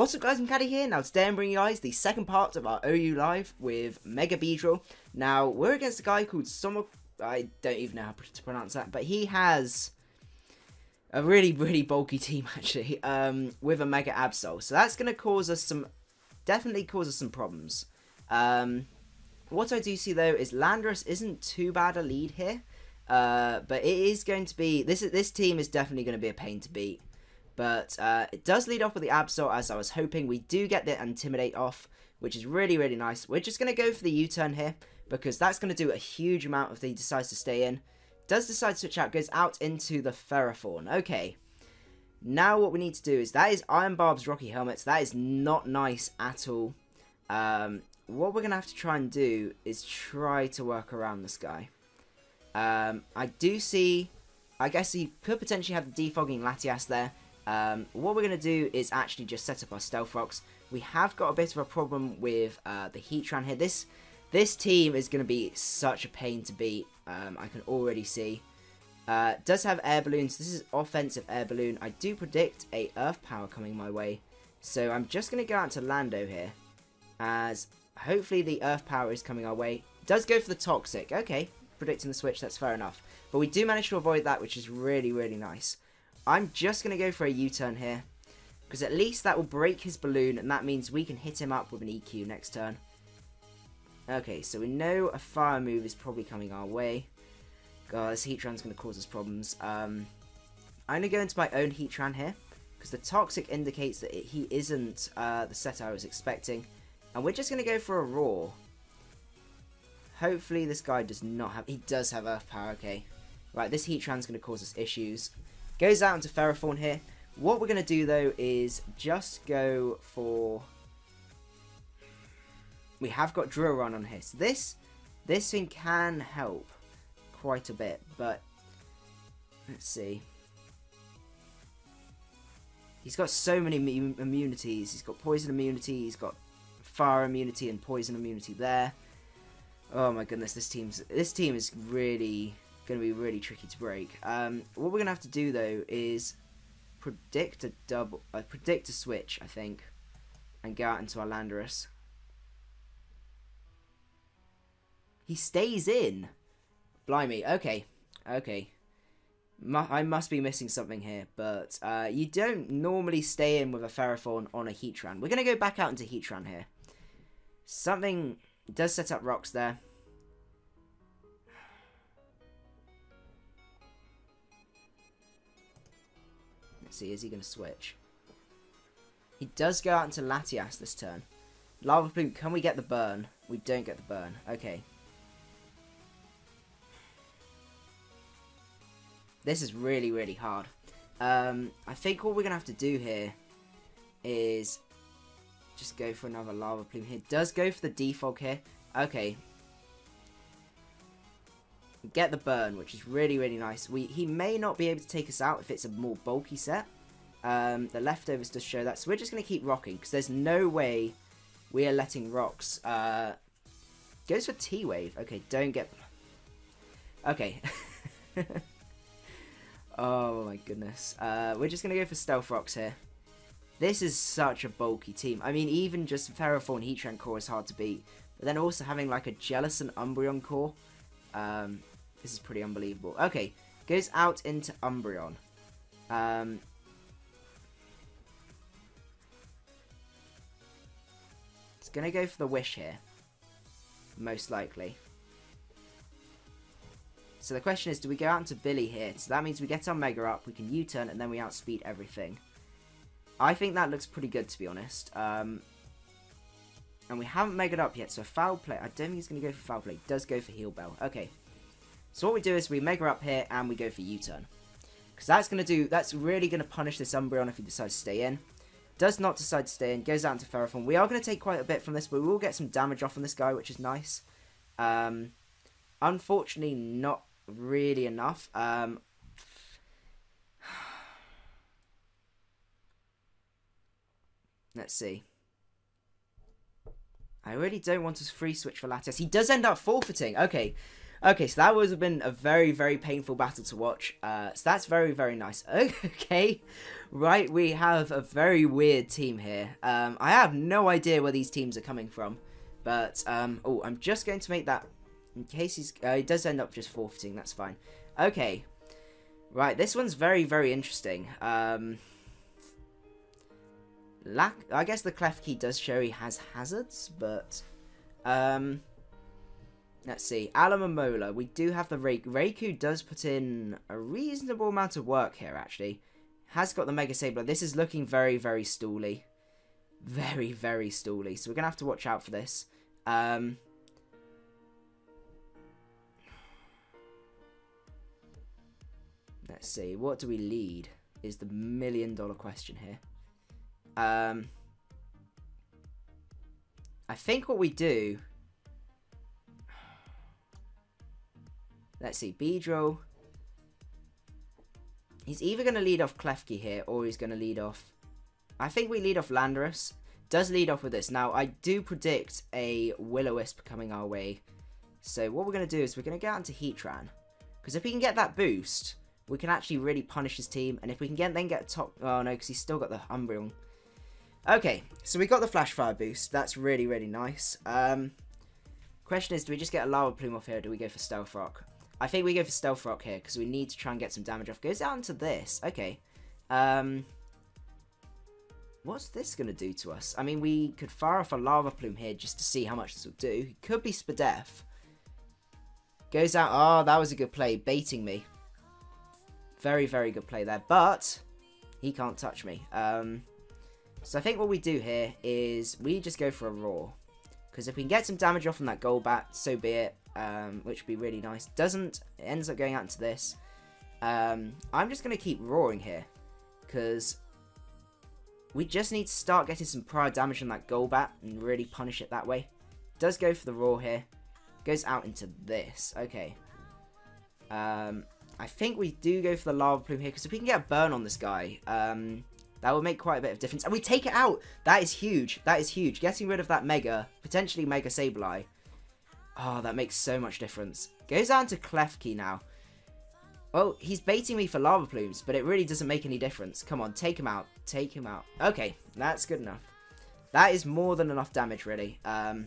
What's up guys, macadii here. Now today I'm bringing you guys the second part of our OU Live with Mega Beedrill. Now we're against a guy called Smogon. I don't even know how to pronounce that, but he has a really bulky team actually, with a Mega Absol. So that's going to cause us definitely cause us some problems. What I do see though is Landorus isn't too bad a lead here, but it is going to be, this team is definitely going to be a pain to beat. But it does lead off with the Absol as I was hoping. We do get the Intimidate off, which is really nice. We're just going to go for the U-turn here, because that's going to do a huge amount if he decides to stay in. Does decide to switch out, goes out into the Ferrothorn. Okay, now what we need to do is, that is Iron Barb's Rocky Helmets. That is not nice at all. What we're going to have to try and do is try to work around this guy. I do see, I guess he could potentially have the Defogging Latias there. What we're going to do is actually just set up our Stealth Rocks. We have got a bit of a problem with the u-trun here. This team is going to be such a pain to beat, I can already see. Does have Air Balloons. This is offensive Air Balloon. I do predict a Earth Power coming my way. So I'm just going to go out to Lando here, as hopefully the Earth Power is coming our way. Does go for the Toxic. Okay, predicting the switch, that's fair enough. But we do manage to avoid that, which is really nice. I'm just going to go for a U-turn here, because at least that will break his balloon, and that means we can hit him up with an EQ next turn. Okay, so we know a fire move is probably coming our way. God, this u-trun's going to cause us problems. I'm going to go into my own u-trun here, because the Toxic indicates that he isn't the set I was expecting. And we're just going to go for a Roar. Hopefully this guy does not have... He does have Earth Power, okay. Right, this u-trun's going to cause us issues. Goes out into Ferrothorn here. What we're going to do, though, is just go for... We have got Drill Run on here. So this thing can help quite a bit, but... Let's see. He's got so many immunities. He's got Poison Immunity, he's got Fire Immunity and Poison Immunity there. Oh my goodness, this team is really... going to be really tricky to break. What we're going to have to do though is predict a switch, I think, and go out into our Landorus. He stays in. Blimey. Okay. I must be missing something here, but you don't normally stay in with a Ferrothorn on a u-trun. We're going to go back out into u-trun here. Something does set up rocks there. See, is he going to switch? He does go out into Latias this turn. Lava Plume, can we get the burn? We don't get the burn. Okay. This is really hard. I think what we're going to have to do here is just go for another Lava Plume here. Does go for the defog here. Okay. Get the burn, which is really nice. He may not be able to take us out if it's a more bulky set. The leftovers does show that, so we're just going to keep rocking, because there's no way we are letting rocks. Goes for T-Wave. Okay, don't get... Okay. Oh my goodness. We're just going to go for Stealth Rocks here. This is such a bulky team. I mean, even just Ferrothorn u-trun core is hard to beat, but then also having like a Jellicent Umbreon core. This is pretty unbelievable. Okay, goes out into Umbreon. It's going to go for the Wish here, most likely. So the question is, do we go out into Billy here? So that means we get our Mega up, we can U-turn, and then we outspeed everything. I think that looks pretty good, to be honest. And we haven't Mega'd up yet, so Foul Play. I don't think he's going to go for Foul Play. He does go for Heal Bell. Okay. So what we do is we Mega up here and we go for U-turn. Because that's really going to punish this Umbreon if he decides to stay in. Does not decide to stay in, goes out into Ferrothorn. We are going to take quite a bit from this, but we will get some damage off on this guy, which is nice. Unfortunately, not really enough. Let's see. I really don't want to free switch for Latias. He does end up forfeiting. Okay. Okay, so that would have been a very, very painful battle to watch. So that's very, very nice. Okay, right, we have a very weird team here. I have no idea where these teams are coming from. But, oh, I'm just going to make that, in case he does end up just forfeiting, that's fine. Okay, right, this one's very, very interesting. I guess the Klefki does show he has hazards, but, let's see, Alamamola, we do have the Raikou does put in a reasonable amount of work here, actually. Has got the Mega Sableye. This is looking very, very stally. Very, very stally. So we're going to have to watch out for this. Let's see, what do we lead is the million-dollar question here. I think what we do... Let's see, Beedrill. He's either going to lead off Klefki here, or he's going to lead off... I think we lead off Landorus. Does lead off with this. Now, I do predict a Will-O-Wisp coming our way. So, what we're going to do is we're going to get onto u-trun. Because if we can get that boost, we can actually really punish his team. And if we can then get top... Oh, no, because he's still got the Umbreon. Okay, so we got the Flash Fire boost. That's really, really nice. Question is, do we just get a Lava Plume off here, or do we go for Stealth Rock? I think we go for Stealth Rock here, because we need to try and get some damage off. Goes down to this. Okay. What's this going to do to us? I mean, we could fire off a Lava Plume here just to see how much this will do. It could be Spadef. Goes out. Oh, that was a good play. Baiting me. Very, very good play there. But he can't touch me. So I think what we do here is we just go for a Roar. Because if we can get some damage off from that Golbat, so be it. Which would be really nice. Doesn't. It ends up going out into this. I'm just going to keep roaring here. Because we just need to start getting some prior damage on that Golbat and really punish it that way. Does go for the Roar here. Goes out into this. Okay. I think we do go for the Lava Plume here. Because if we can get a burn on this guy, that would make quite a bit of difference. And we take it out. That is huge. That is huge. Getting rid of that Mega, potentially Mega Sableye. Oh, that makes so much difference. Goes down to Klefki now. Well, he's baiting me for Lava Plumes, but it really doesn't make any difference. Come on, take him out. Take him out. Okay, that's good enough. That is more than enough damage, really. I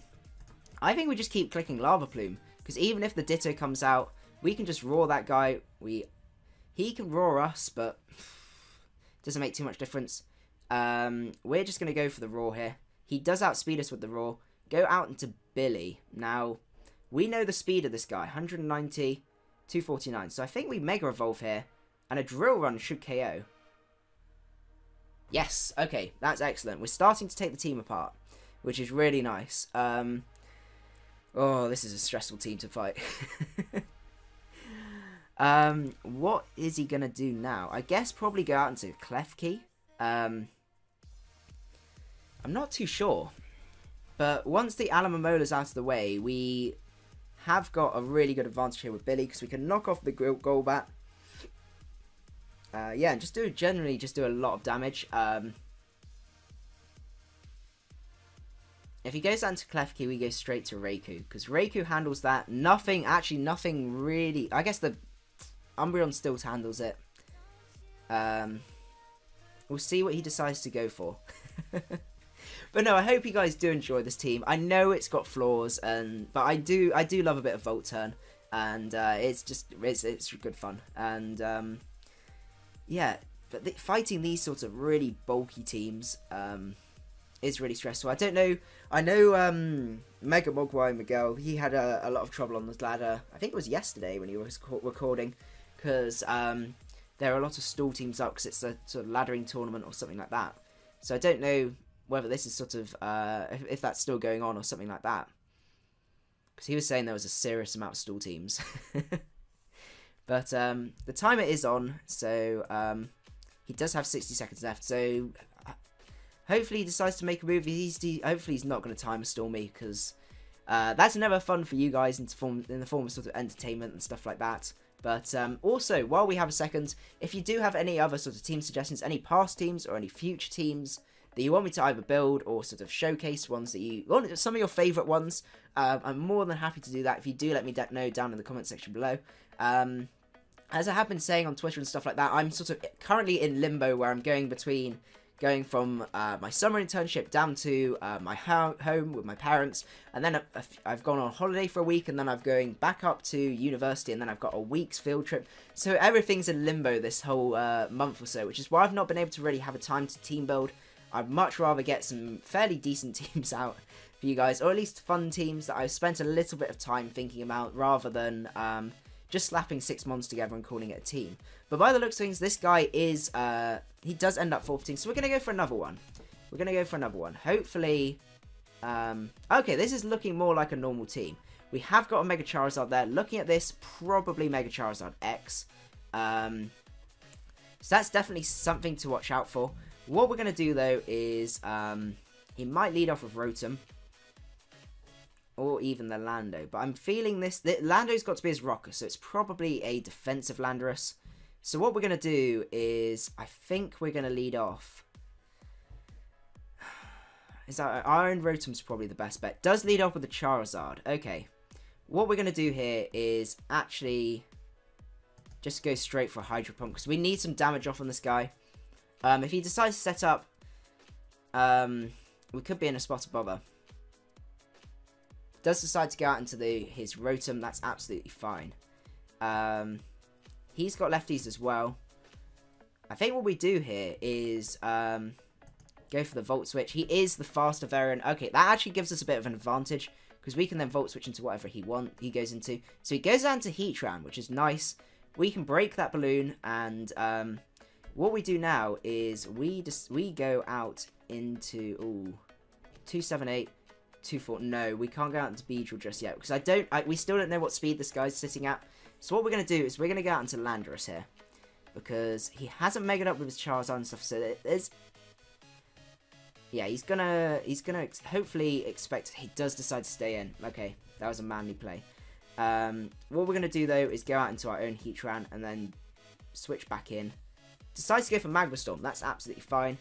think we just keep clicking Lava Plume, because even if the Ditto comes out, we can just roar that guy. He can roar us, but doesn't make too much difference. We're just going to go for the Roar here. He does outspeed us with the Roar. Go out into Billy. Now, we know the speed of this guy. 190, 249. So I think we Mega Evolve here. And a Drill Run should KO. Yes. Okay. That's excellent. We're starting to take the team apart. Which is really nice. Oh, this is a stressful team to fight. What is he going to do now? I guess probably go out into Klefki. I'm not too sure. But once the Alamamola's out of the way, we have got a really good advantage here with Billy, because we can knock off the Golbat. Yeah, and generally just do a lot of damage. If he goes down to Klefki, we go straight to Raikou, because Raikou handles that. Nothing really... I guess the Umbreon still handles it. We'll see what he decides to go for. But no, I hope you guys do enjoy this team. I know it's got flaws, but I do love a bit of Volt Turn, and it's good fun. And yeah, but fighting these sorts of really bulky teams is really stressful. I know Mega Mogwai Miguel, he had a lot of trouble on this ladder. I think it was yesterday when he was recording, because there are a lot of stall teams up because it's a sort of laddering tournament or something like that. So I don't know whether this is sort of, if that's still going on or something like that. Because he was saying there was a serious amount of stall teams. But the timer is on, so he does have 60 seconds left. So hopefully he decides to make a move. Hopefully he's not going to timer stall me, because that's never fun for you guys in the form of sort of entertainment and stuff like that. But also, while we have a second, if you do have any other sort of team suggestions, any past teams or any future teams, that you want me to either build or sort of showcase ones that you want, some of your favourite ones. I'm more than happy to do that. If you do, let me know down in the comment section below. As I have been saying on Twitter and stuff like that, I'm sort of currently in limbo where I'm going between going from my summer internship down to my home with my parents, and then I've gone on holiday for a week, and then I'm going back up to university, and then I've got a week's field trip. So everything's in limbo this whole month or so, which is why I've not been able to really have a time to team build. I'd much rather get some fairly decent teams out for you guys, or at least fun teams that I've spent a little bit of time thinking about, rather than just slapping 6 months together and calling it a team. But by the looks of things, this guy is, he does end up 4th team, so we're going to go for another one. We're going to go for another one. Hopefully, okay, this is looking more like a normal team. We have got a Mega Charizard there. Looking at this, probably Mega Charizard X. So that's definitely something to watch out for. What we're going to do, though, is he might lead off with Rotom. Or even the Lando. But I'm feeling this. Lando's got to be his rocker, so it's probably a defensive Landorus. So what we're going to do is, I think we're going to lead off. Is that Iron Rotom's probably the best bet. Does lead off with the Charizard. Okay. What we're going to do here is actually just go straight for a Hydro Pump, because we need some damage off on this guy. If he decides to set up, we could be in a spot of bother. Does decide to go out into his Rotom, that's absolutely fine. He's got lefties as well. I think what we do here is go for the Volt Switch. He is the faster variant. Okay, that actually gives us a bit of an advantage, because we can then Volt Switch into whatever he goes into. So he goes down to Heatran, which is nice. We can break that balloon, and what we do now is we go out into 278. 2-4. No, we can't go out into Beedrill just yet, because we still don't know what speed this guy's sitting at. So what we're going to do is we're going to go out into Landorus here, because he hasn't megaed up with his Charizard and stuff, so there's, yeah, he's gonna hopefully expect, he does decide to stay in. Okay, that was a manly play. What we're going to do, though, is go out into our own Heatran, and then switch back in. Decides to go for Magma Storm, that's absolutely fine.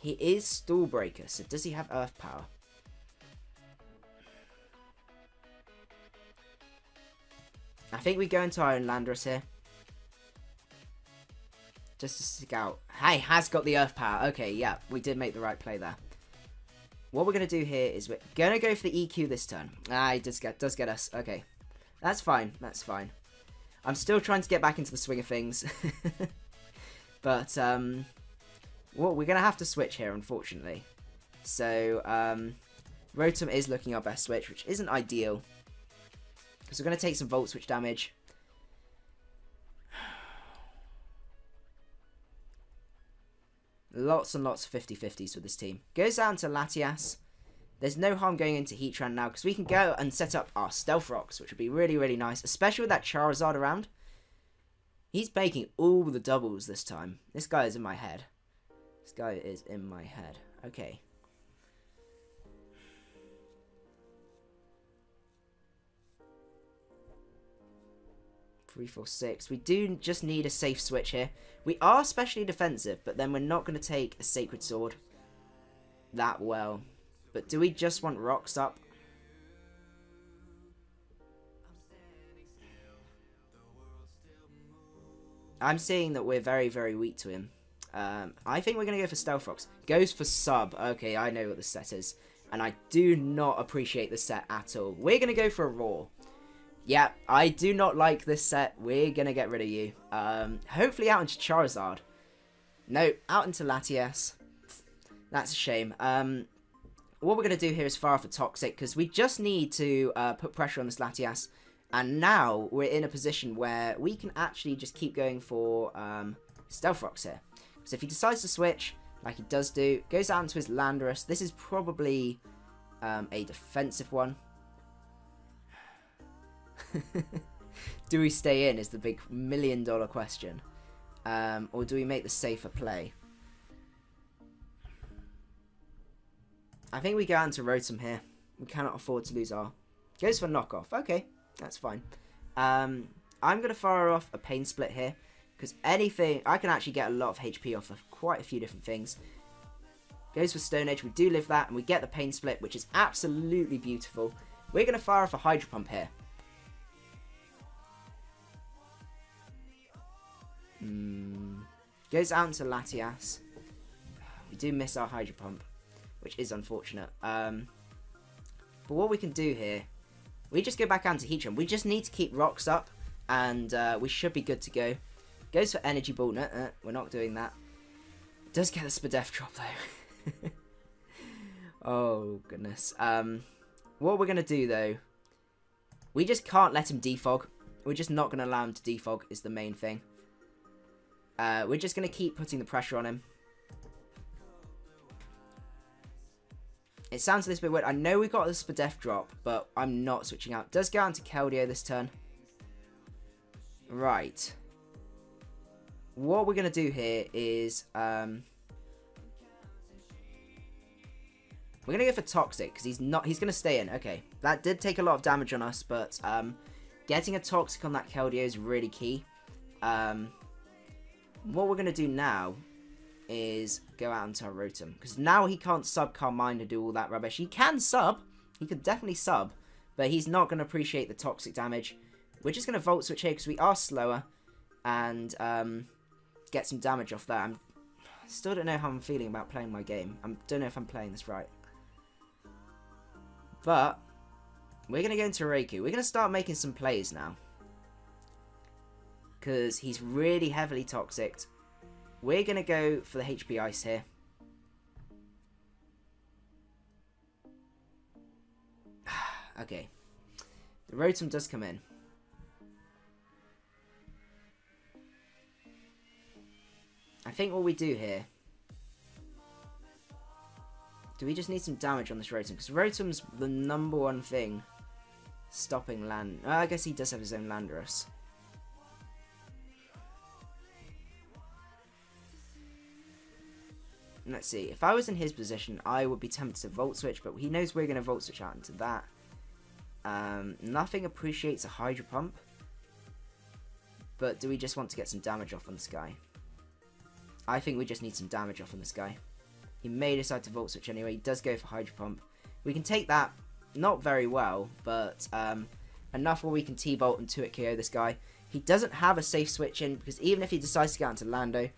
He is Stall Breaker, so does he have Earth Power? I think we go into our own Landorus here. Just to stick out. Hey, has got the Earth Power. Okay, yeah, we did make the right play there. What we're going to do here is we're going to go for the EQ this turn. Ah, he does get us. Okay, that's fine. That's fine. I'm still trying to get back into the swing of things. But, well, we're going to have to switch here, unfortunately. So, Rotom is looking our best switch, which isn't ideal, because we're going to take some Volt Switch damage. Lots and lots of 50-50s with this team. Goes down to Latias. There's no harm going into Heatran now, because we can go and set up our Stealth Rocks, which would be really, really nice, especially with that Charizard around. He's making all the doubles this time. This guy is in my head. This guy is in my head. Okay. Three, 4, 6. We do just need a safe switch here. We are specially defensive, but then we're not going to take a Sacred Sword that well. But do we just want rocks up? I'm seeing that we're very, very weak to him. I think we're going to go for Stealth Rocks. Goes for sub. Okay, I know what the set is. And I do not appreciate the set at all. We're going to go for a Roar. Yeah, I do not like this set. We're going to get rid of you. Hopefully out into Charizard. No, out into Latias. That's a shame. What we're going to do here is fire off a Toxic, because we just need to put pressure on this Latias. And now we're in a position where we can actually just keep going for Stealth Rocks here. So if he decides to switch, like he does do, goes out into his Landorus. This is probably a defensive one. Do we stay in is the big $1 million question. Or do we make the safer play? I think we go out into Rotom here. We cannot afford to lose our... Goes for knockoff. Okay, that's fine. I'm going to fire off a Pain Split here, because anything... I can actually get a lot of HP off of quite a few different things. Goes for Stone Edge. We do live that, and we get the Pain Split, which is absolutely beautiful. We're going to fire off a Hydro Pump here. Goes out into Latias. We do miss our Hydro Pump, which is unfortunate. But what we can do here, we just go back out to Heatran. We just need to keep rocks up, and we should be good to go. Goes for Energy Ball. No, we're not doing that. Does get the Spadef drop, though. Oh, goodness. What we're going to do, though, we just can't let him defog. We're just not going to allow him to defog is the main thing. We're just going to keep putting the pressure on him. It sounds a little bit weird. I know we got the Spadef drop, but I'm not switching out. Does go out to Keldeo this turn. Right. What we're going to do here is... we're going to go for Toxic, because he's going to stay in. Okay, that did take a lot of damage on us, but getting a Toxic on that Keldeo is really key. What we're going to do now is go out into our Rotom, because now he can't sub Calm Mind and do all that rubbish. He can sub, he could definitely sub, but he's not going to appreciate the Toxic damage. We're just going to Volt Switch here, because we are slower, and get some damage off that. I still don't know how I'm feeling about playing my game. I don't know if I'm playing this right. But we're going to go into Raikou. We're going to start making some plays now, because he's really heavily toxic. We're going to go for the HP Ice here. Okay. The Rotom does come in. I think what we do here... Do we just need some damage on this Rotom? Because Rotom's the #1 thing stopping Land... I guess he does have his own Landorus. Let's see. If I was in his position, I would be tempted to Volt Switch, but he knows we're going to Volt Switch out into that. Nothing appreciates a Hydro Pump. But do we just want to get some damage off on this guy? I think we just need some damage off on this guy. He may decide to Volt Switch anyway. He does go for Hydro Pump. We can take that, not very well, but enough where we can T-Bolt and 2-hit KO this guy. He doesn't have a safe switch in, because even if he decides to get into Lando,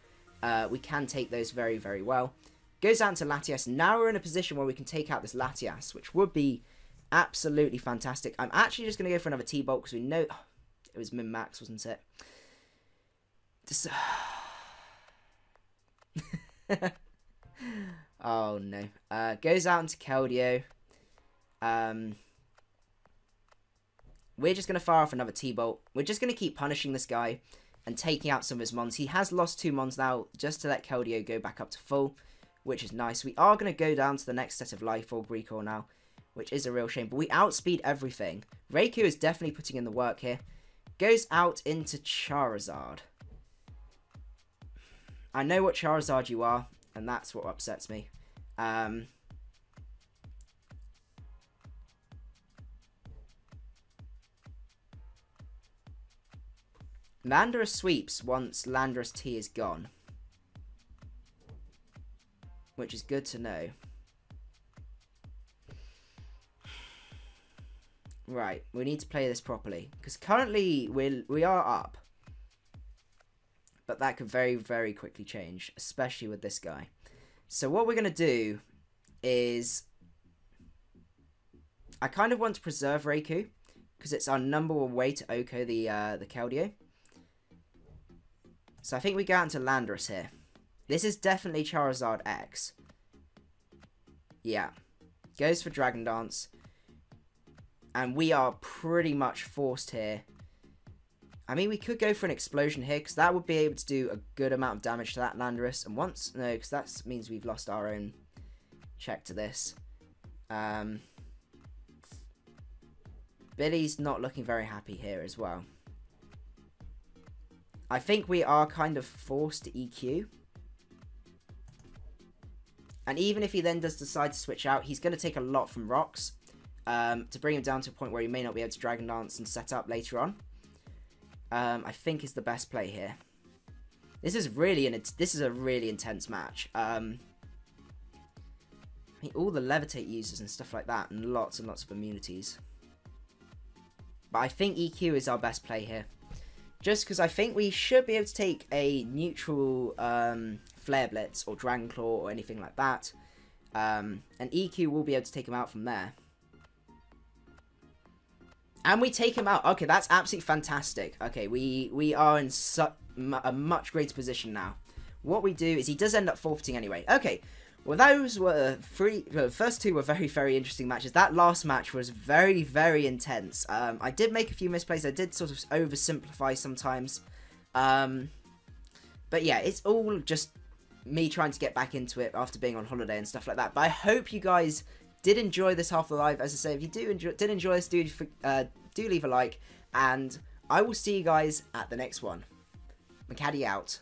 we can take those very, very well. Goes out to Latias. Now we're in a position where we can take out this Latias, which would be absolutely fantastic. I'm actually just going to go for another T-Bolt, because we know... Oh, it was min-max, wasn't it? Just... Oh, no. Goes out into Keldeo. We're just going to fire off another T-Bolt. We're just going to keep punishing this guy and taking out some of his mons. He has lost 2 mons now, just to let Keldeo go back up to full, which is nice. We are going to go down to the next set of Life Orb Recall now, which is a real shame. But we outspeed everything. Raikou is definitely putting in the work here. Goes out into Charizard. I know what Charizard you are, and that's what upsets me. Landorus sweeps once Landorus T is gone, which is good to know. Right, we need to play this properly, because currently we are up, but that could very, very quickly change, especially with this guy. So what we're going to do is, I kind of want to preserve Raikou, because it's our #1 way to OHKO the Keldeo. So I think we go out into Landorus here. This is definitely Charizard X. Yeah. Goes for Dragon Dance. And we are pretty much forced here. I mean, we could go for an Explosion here, because that would be able to do a good amount of damage to that Landorus. And once... No, because that means we've lost our own check to this. Billy's not looking very happy here as well. I think we are kind of forced to EQ. And even if he then does decide to switch out, he's going to take a lot from rocks to bring him down to a point where he may not be able to Dragon Dance and set up later on. I think is the best play here. This is a really intense match. I mean, all the levitate users and stuff like that, and lots of immunities. But I think EQ is our best play here. Just because I think we should be able to take a neutral Flare Blitz or Dragon Claw or anything like that. And EQ will be able to take him out from there. And we take him out. Okay, that's absolutely fantastic. Okay, we are in a much greater position now. What we do is he does end up forfeiting anyway. Okay, well those were the first two were very interesting matches. That last match was very intense. I did make a few misplays. I did sort of oversimplify sometimes. But yeah, it's all just me trying to get back into it after being on holiday and stuff like that. But I hope you guys did enjoy this half of the live. As I say, if you did enjoy this, do leave a like, and I will see you guys at the next one. Macadii out.